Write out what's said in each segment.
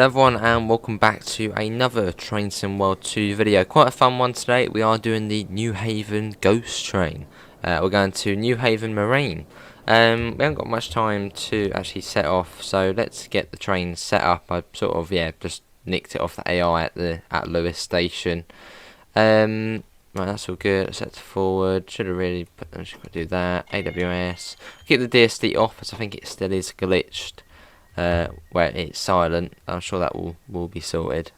Hello everyone and welcome back to another Train Sim World 2 video. Quite a fun one today. We are doing the Newhaven Ghost Train. We're going to Newhaven Marine. We haven't got much time to actually set off, so let's get the train set up. I sort of just nicked it off the AI at Lewis Station. Right, that's all good. Set to forward. Should have really do that. AWS. Keep the DSD off, as I think it still is glitched. Where it's silent. I'm sure that will be sorted.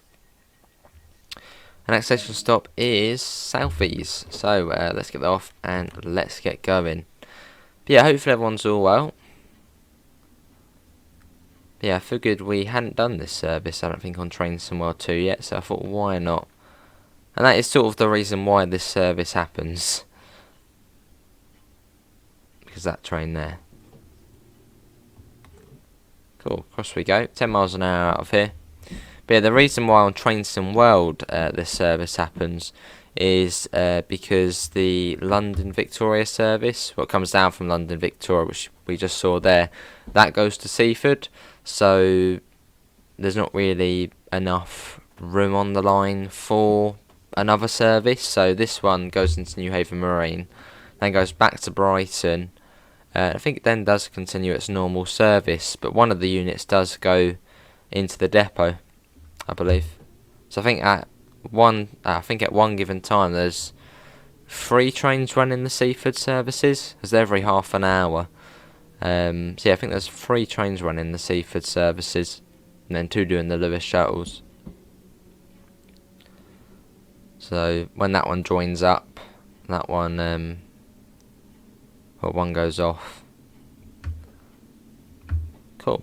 The next station stop is Southeast, so let's get that off and let's get going. But yeah, hopefully everyone's all well. But yeah, I figured we hadn't done this service, I don't think, on Train Sim World 2 yet, so I thought, why not? And that is sort of the reason why this service happens, because that train there. Cool, across we go, 10 miles an hour out of here. But yeah, the reason why on Train Sim World this service happens is because the London Victoria service, what comes down from London Victoria, which we just saw there, that goes to Seaford. So there's not really enough room on the line for another service. So this one goes into Newhaven Marine, then goes back to Brighton. I think it then does continue its normal service, but one of the units does go into the depot, I believe. So I think at one given time there's 3 trains running the Seaford services, as they're every half an hour. So yeah, I think there's 3 trains running the Seaford services, and then 2 doing the Lewis shuttles. So when that one joins up, that one one goes off. Cool.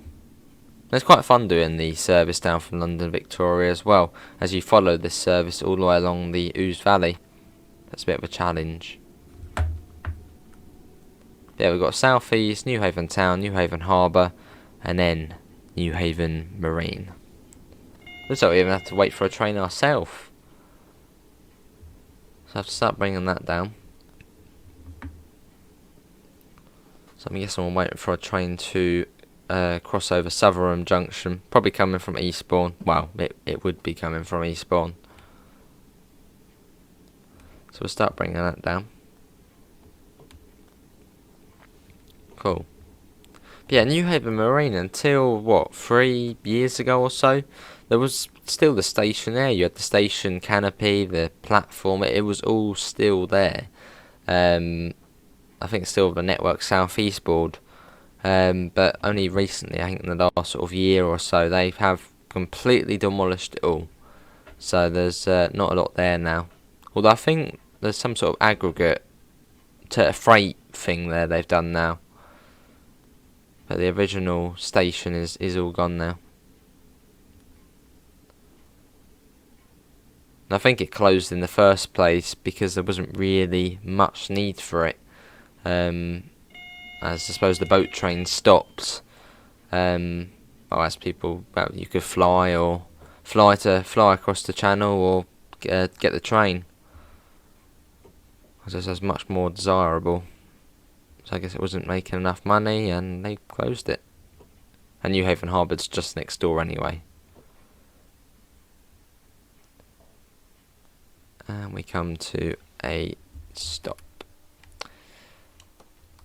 It's quite fun doing the service down from London Victoria as well, as you follow this service all the way along the Ouse Valley. That's a bit of a challenge. Yeah, we've got South East, Newhaven Town, Newhaven Harbour, and then Newhaven Marine. Looks like we even have to wait for a train ourselves. So I have to start bringing that down. So I'm guessing we're waiting for a train to cross over Sutherland Junction, probably coming from Eastbourne. Well, it would be coming from Eastbourne. So we'll start bringing that down. Cool. But yeah, Newhaven Marine, until what, 3 years ago or so, there was still the station there. You had the station canopy, the platform, it was all still there. I think still the Network South East board. But only recently, I think in the last sort of year or so, they have completely demolished it all. So there's not a lot there now. Although I think there's some sort of aggregate to freight thing there they've done now. But the original station is all gone now. And I think it closed in the first place because there wasn't really much need for it. As I suppose the boat train stopped. As people, you could fly across the channel or get the train. Because that's much more desirable. So I guess it wasn't making enough money and they closed it. And Newhaven Harbour's just next door anyway. And we come to a stop.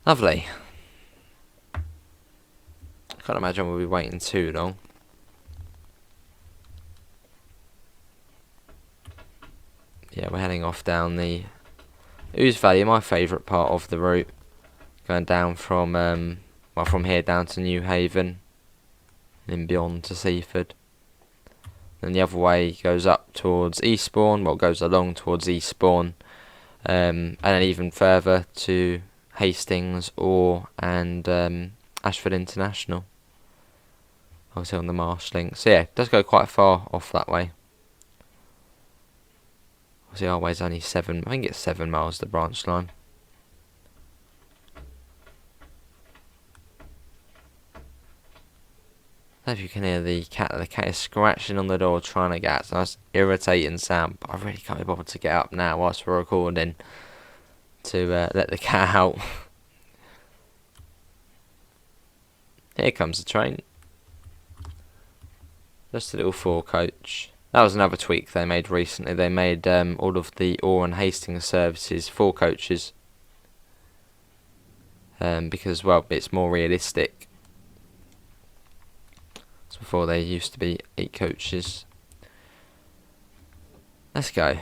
Lovely. I can't imagine we'll be waiting too long. Yeah, we're heading off down the Ouse Valley, my favourite part of the route. Going down from from here down to Newhaven, and then beyond to Seaford. Then the other way goes up towards Eastbourne, goes along towards Eastbourne, and then even further to Hastings and Ashford International. Obviously on the Marsh link. So yeah, it does go quite far off that way. Obviously our way's only 7, I think it's 7 miles the branch line. I don't know if you can hear the cat is scratching on the door trying to get out. It's a nice irritating sound, but I really can't be bothered to get up now whilst we're recording to let the cat out. Here comes the train. Just a little four-coach. That was another tweak they made recently. They made all of the Orr and Hastings services four-coaches. Because, well, it's more realistic. So before they used to be 8 coaches. Let's go.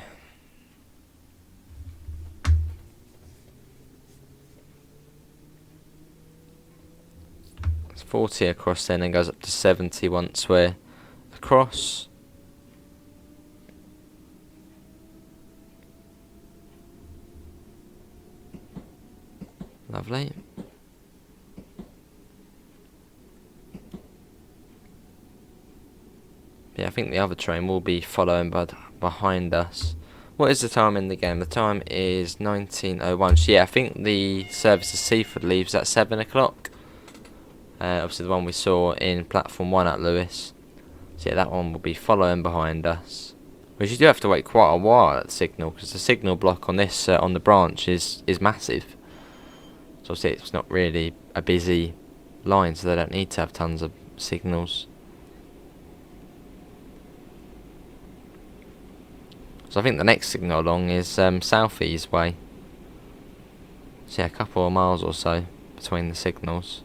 It's 40 across then and goes up to 70 once we're across. Lovely. Yeah, I think the other train will be following behind us. What is the time in the game? The time is 19:01. So yeah, I think the service to Seaford leaves at 7 o'clock. Obviously the one we saw in platform 1 at Lewis. So yeah, that one will be following behind us. Which you do have to wait quite a while at the signal, because the signal block on this on the branch is massive. So obviously it's not really a busy line, so they don't need to have tons of signals. So I think the next signal along is South East Way. So yeah, a couple of miles or so between the signals.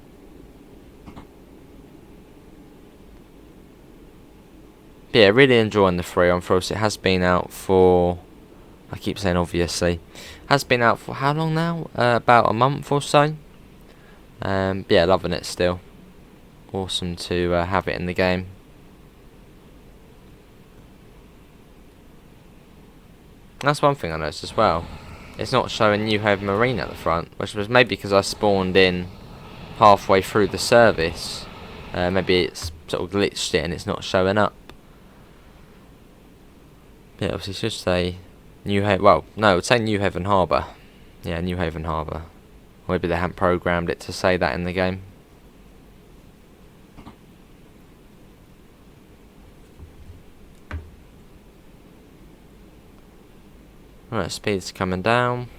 But yeah, really enjoying the 3-on-3. It has been out for, I keep saying obviously, has been out for how long now? About a month or so. But yeah, loving it still. Awesome to have it in the game. That's one thing I noticed as well. It's not showing Newhaven Marine at the front, which was maybe because I spawned in halfway through the service. Maybe it's sort of glitched it and it's not showing up. Yeah, obviously it should say Newhaven. Well, no, it would say Newhaven Harbour. Yeah, Newhaven Harbour. Maybe they haven't programmed it to say that in the game. Right, speed's coming down.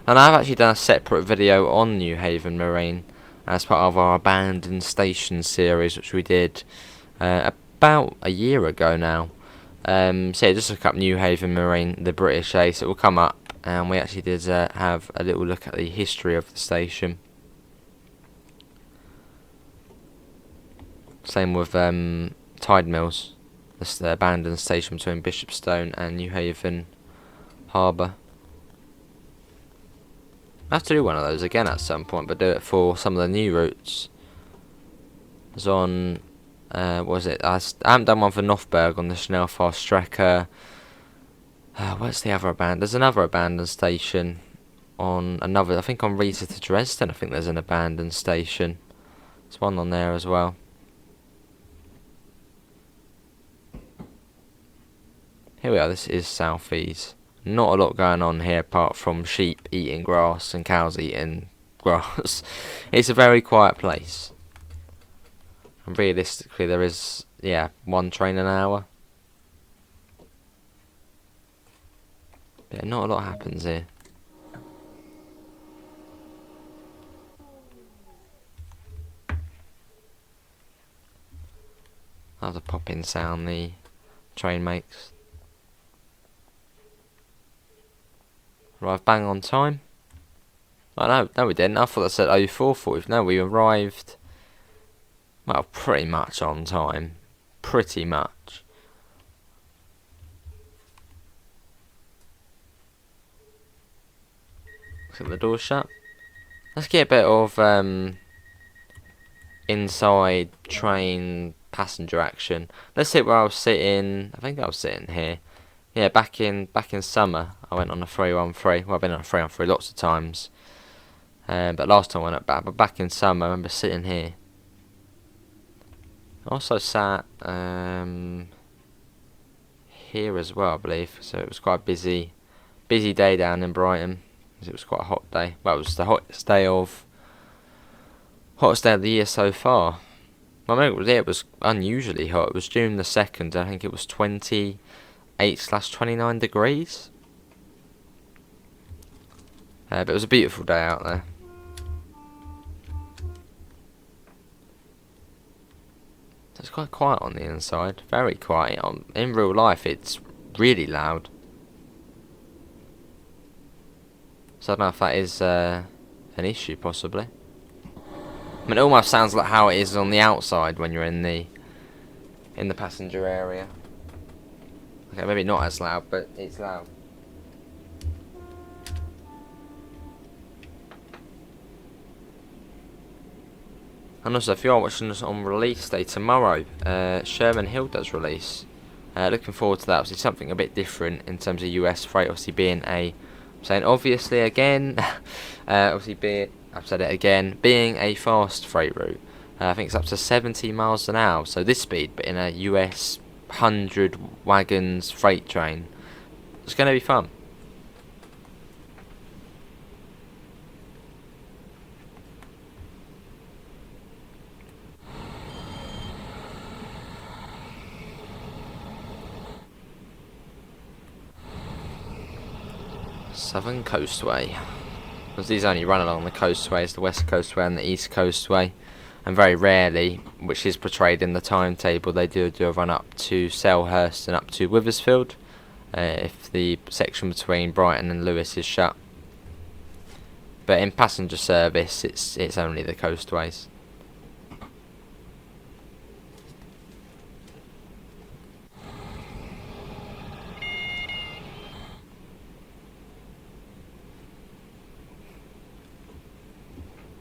And I've actually done a separate video on Newhaven Marine as part of our Abandoned Station series, which we did about a year ago now. So yeah, just look up Newhaven Marine, the British Ace, it will come up, and we actually did have a little look at the history of the station. Same with Tide Mills, that's the abandoned station between Bishopstone and Newhaven Harbour. I have to do one of those again at some point, but do it for some of the new routes. It's on, what was it? I haven't done one for Northberg on the Schnellfast Tracker. Where's the other abandoned? There's another abandoned station on another, I think on Riesa to Dresden, I think there's an abandoned station. There's one on there as well. Here we are, this is South East. Not a lot going on here apart from sheep eating grass and cows eating grass. It's a very quiet place. And realistically there is, yeah, 1 train an hour. Yeah, not a lot happens here. That's a popping sound the train makes. Arrived bang on time. Oh no we didn't. I thought that said 04:40. No, we arrived, well, pretty much on time. Pretty much. Looks like the door's shut. Let's get a bit of inside train passenger action. Let's sit where I was sitting. I think I was sitting here. Yeah, back in summer, I went on a 3-on-3. Well, I've been on a 3-on-3 lots of times, but last time I went back. But back in summer, I remember sitting here. I also sat here as well, I believe. So it was quite a busy day down in Brighton, because it was quite a hot day. Well, it was the hottest day of the year so far. Well, maybe it was unusually hot. It was June the 2nd. I think it was 28/29 degrees. But it was a beautiful day out there. It's quite quiet on the inside, very quiet. In real life it's really loud. So I don't know if that is an issue, possibly. I mean, it almost sounds like how it is on the outside when you're in the passenger area. Okay, maybe not as loud, but it's loud. And also, if you are watching this on release day tomorrow, Sherman Hill does release. Looking forward to that. Obviously, something a bit different in terms of US freight. Obviously, being I'm saying obviously again, obviously I've said it again, being a fast freight route. I think it's up to 70 miles an hour. So this speed, but in a US 100 wagons freight train. It's going to be fun. Southern Coastway. Because these only run along the coastways, the West Coastway and the East Coastway. And very rarely, which is portrayed in the timetable, they do a run up to Selhurst and up to Withersfield. If the section between Brighton and Lewes is shut. But in passenger service, it's only the coastways.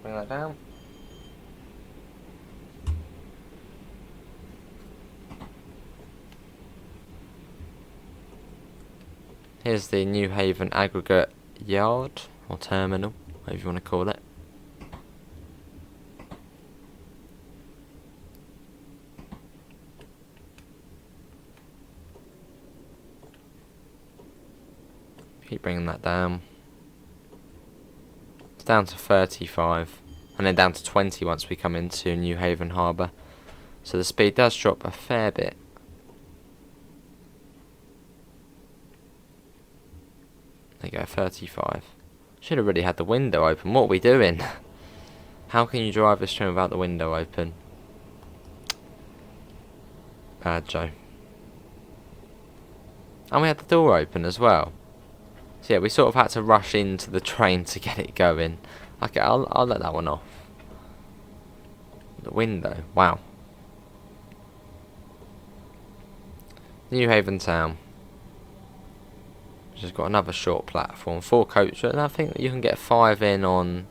Bring that down. Here's the Newhaven aggregate yard or terminal, whatever you want to call it. Keep bringing that down. It's down to 35 and then down to 20 once we come into Newhaven Harbour. So the speed does drop a fair bit. There you go, 35. Should have really had the window open. What are we doing? How can you drive this train without the window open? Bad Joe. And we had the door open as well. So yeah, we sort of had to rush into the train to get it going. Okay, I'll let that one off. The window, wow. Newhaven Town. Just got another short platform, 4 coaches, and I think that you can get 5 in on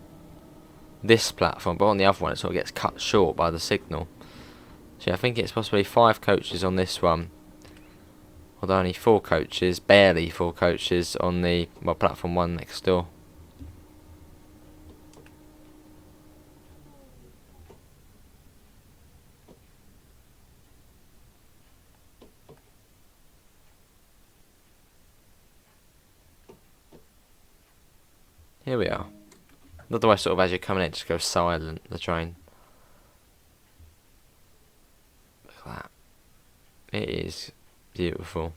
this platform, but on the other one it sort of gets cut short by the signal. So yeah, I think it's possibly 5 coaches on this one, although only 4 coaches, barely 4 coaches on the platform 1 next door. Here we are. Otherwise, sort of as you're coming in, just goes silent, the train. Look at that. It is beautiful.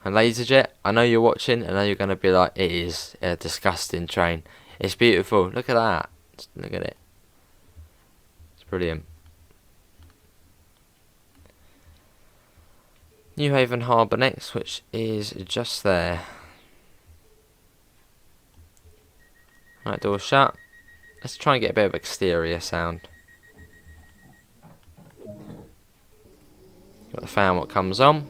And LaserJet, I know you're watching, I know you're going to be like, it is a disgusting train. It's beautiful. Look at that. Just look at it. It's brilliant. Newhaven Harbour next, which is just there. Right, door shut. Let's try and get a bit of exterior sound. Got the fan, what comes on.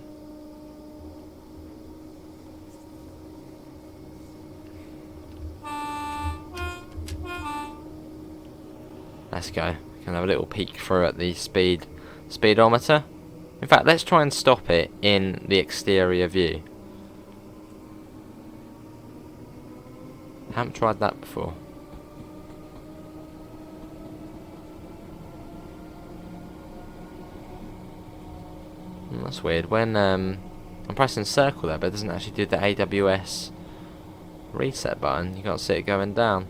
Let's go. We can have a little peek through at the speedometer. In fact, let's try and stop it in the exterior view. Haven't tried that before. That's weird. When I'm pressing circle there, but it doesn't actually do the AWS reset button. You can't see it going down.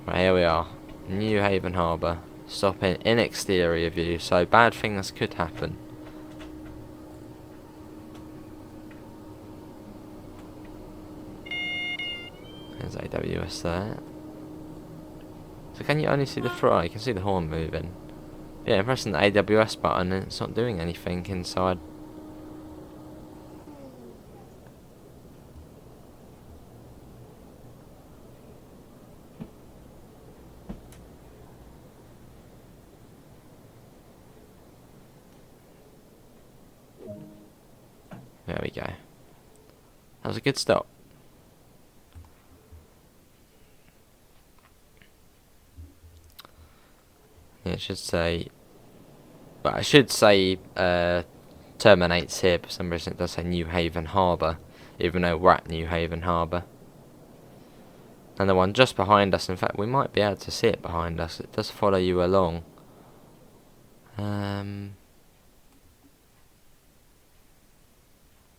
Right, here we are. Newhaven Harbour. Stopping in exterior view, so bad things could happen. AWS there. So can you only see the front? You can see the horn moving. Yeah, I'm pressing the AWS button and it's not doing anything inside. There we go. That was a good stop. Yeah, it should say, but I should say terminates here. For some reason it does say Newhaven Harbour, even though we're at Newhaven Harbour. And the one just behind us, in fact we might be able to see it behind us, it does follow you along.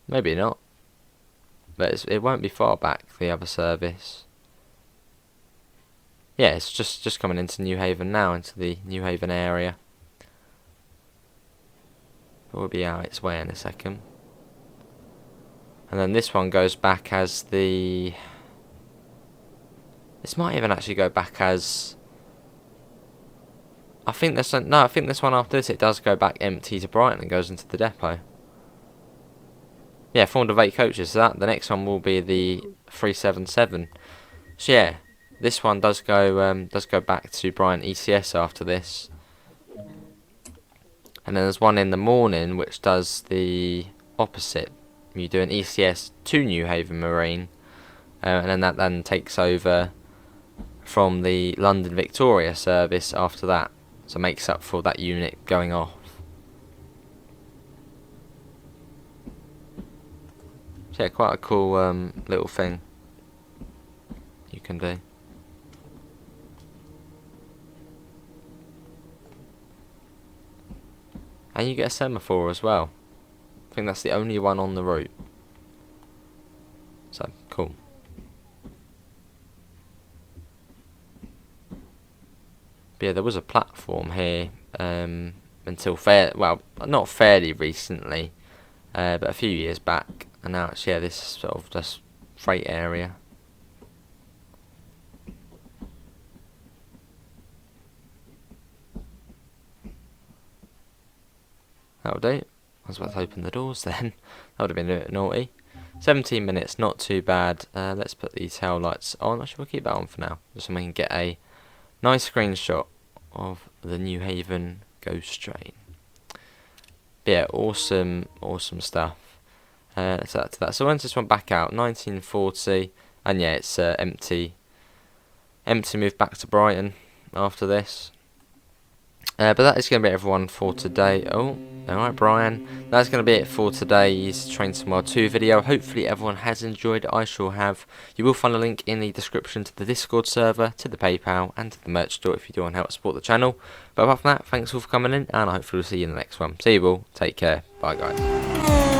Maybe not, but it won't be far back, the other service. Yeah, it's just coming into Newhaven now, into the Newhaven area. But we'll be out its way in a second. And then this one goes back as the... This might even actually go back as... I think this one, no, I think this one after this, it does go back empty to Brighton and goes into the depot. Yeah, 408 coaches, so the next one will be the 377. So yeah, this one does go back to Brighton ECS after this. And then there's one in the morning which does the opposite. You do an ECS to Newhaven Marine, and then that then takes over from the London Victoria service after that. So makes up for that unit going off. So yeah, quite a cool little thing you can do. And you get a semaphore as well. I think that's the only one on the route. So, cool. But yeah, there was a platform here until not fairly recently, but a few years back. And now it's, yeah, this sort of just freight area. That'll do. I was about to open the doors then. That would have been a bit naughty. 17 minutes, not too bad. Let's put the tail lights on. Actually, we'll keep that on for now, just so we can get a nice screenshot of the Newhaven Ghost Train. But yeah, awesome stuff. Let's add to that. So when's this one back out? 1940, and yeah, it's empty move back to Brighton after this. But that is going to be everyone for today. Oh, alright Brian. That's going to be it for today's Train Sim World 2 video. Hopefully everyone has enjoyed it. I sure have. You will find a link in the description to the Discord server, to the PayPal, and to the merch store if you do want to help support the channel. But apart from that, thanks all for coming in, and I hopefully will see you in the next one. See you all. Take care. Bye guys.